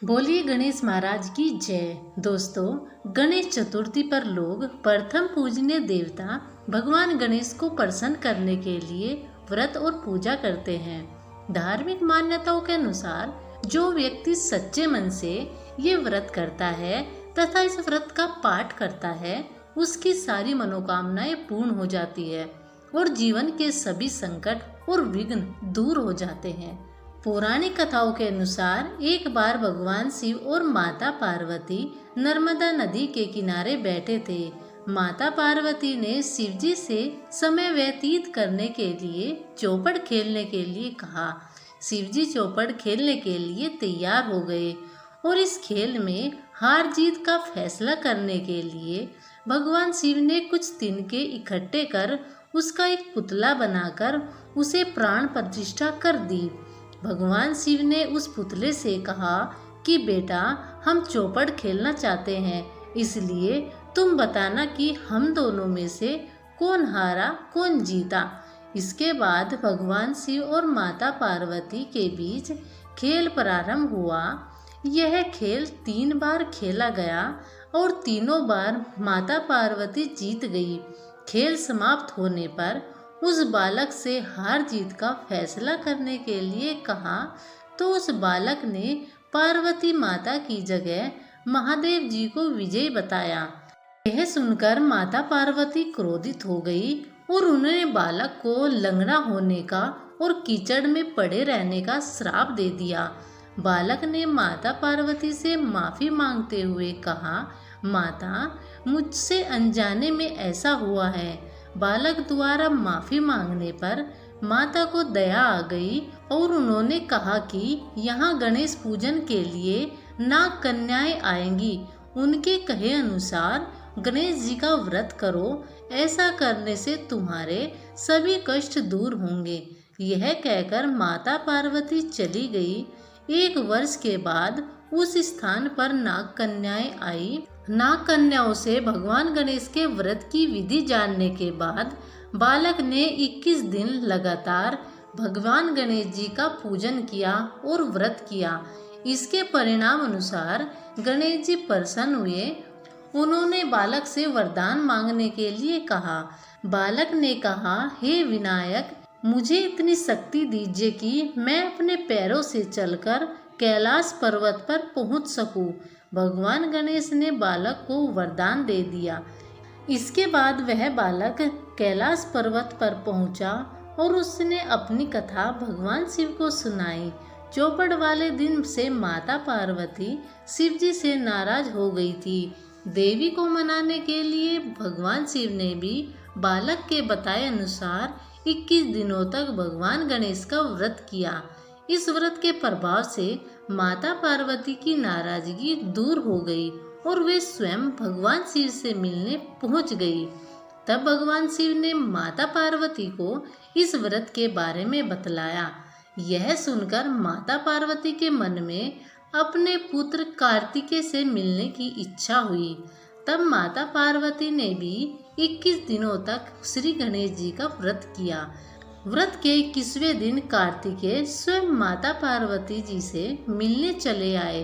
बोलिए गणेश महाराज की जय। दोस्तों, गणेश चतुर्थी पर लोग प्रथम पूजनीय देवता भगवान गणेश को प्रसन्न करने के लिए व्रत और पूजा करते हैं। धार्मिक मान्यताओं के अनुसार जो व्यक्ति सच्चे मन से ये व्रत करता है तथा इस व्रत का पाठ करता है, उसकी सारी मनोकामनाएं पूर्ण हो जाती है और जीवन के सभी संकट और विघ्न दूर हो जाते हैं। पौराणिक कथाओं के अनुसार एक बार भगवान शिव और माता पार्वती नर्मदा नदी के किनारे बैठे थे। माता पार्वती ने शिव जी से समय व्यतीत करने के लिए चौपड़ खेलने के लिए कहा। शिव जी चौपड़ खेलने के लिए तैयार हो गए और इस खेल में हार जीत का फैसला करने के लिए भगवान शिव ने कुछ तिनके इकट्ठे कर उसका एक पुतला बनाकर उसे प्राण प्रतिष्ठा कर दी। भगवान शिव ने उस पुतले से कहा कि बेटा, हम चौपड़ खेलना चाहते हैं, इसलिए तुम बताना कि हम दोनों में से कौन हारा कौन जीता। इसके बाद भगवान शिव और माता पार्वती के बीच खेल प्रारंभ हुआ। यह खेल 3 बार खेला गया और तीनों बार माता पार्वती जीत गई। खेल समाप्त होने पर उस बालक से हार जीत का फैसला करने के लिए कहा तो उस बालक ने पार्वती माता की जगह महादेव जी को विजयी बताया। यह सुनकर माता पार्वती क्रोधित हो गई और उन्होंने बालक को लंगड़ा होने का और कीचड़ में पड़े रहने का श्राप दे दिया। बालक ने माता पार्वती से माफी मांगते हुए कहा, माता, मुझसे अनजाने में ऐसा हुआ है। बालक द्वारा माफी मांगने पर माता को दया आ गई और उन्होंने कहा कि यहाँ गणेश पूजन के लिए नाग कन्याएं आएंगी। उनके कहे अनुसार गणेश जी का व्रत करो, ऐसा करने से तुम्हारे सभी कष्ट दूर होंगे। यह कहकर माता पार्वती चली गई। 1 वर्ष के बाद उस स्थान पर नाग कन्याएं आई। नाग कन्याओं से भगवान गणेश के व्रत की विधि जानने के बाद बालक ने 21 दिन लगातार भगवान गणेश जी का पूजन किया और व्रत किया। इसके परिणाम अनुसार गणेश जी प्रसन्न हुए। उन्होंने बालक से वरदान मांगने के लिए कहा। बालक ने कहा, हे विनायक, मुझे इतनी शक्ति दीजिए कि मैं अपने पैरों से चलकर कैलाश पर्वत पर पहुंच सकूं। भगवान गणेश ने बालक को वरदान दे दिया। इसके बाद वह बालक कैलाश पर्वत पर पहुंचा और उसने अपनी कथा भगवान शिव को सुनाई। चौपड़ वाले दिन से माता पार्वती शिव जी से नाराज हो गई थी। देवी को मनाने के लिए भगवान शिव ने भी बालक के बताए अनुसार 21 दिनों तक भगवान गणेश का व्रत किया। इस व्रत के प्रभाव से माता पार्वती की नाराजगी दूर हो गई और वे स्वयं भगवान शिव से मिलने पहुंच गई। तब भगवान शिव ने माता पार्वती को इस व्रत के बारे में बतलाया। यह सुनकर माता पार्वती के मन में अपने पुत्र कार्तिकेय से मिलने की इच्छा हुई। तब माता पार्वती ने भी 21 दिनों तक श्री गणेश जी का व्रत किया। व्रत के 21वें दिन कार्तिकेय स्वयं माता पार्वती जी से मिलने चले आए।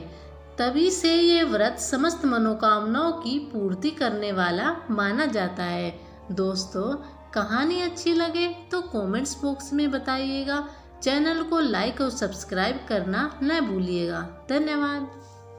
तभी से ये व्रत समस्त मनोकामनाओं की पूर्ति करने वाला माना जाता है। दोस्तों, कहानी अच्छी लगे तो कमेंट्स बॉक्स में बताइएगा। चैनल को लाइक और सब्सक्राइब करना न भूलिएगा। धन्यवाद।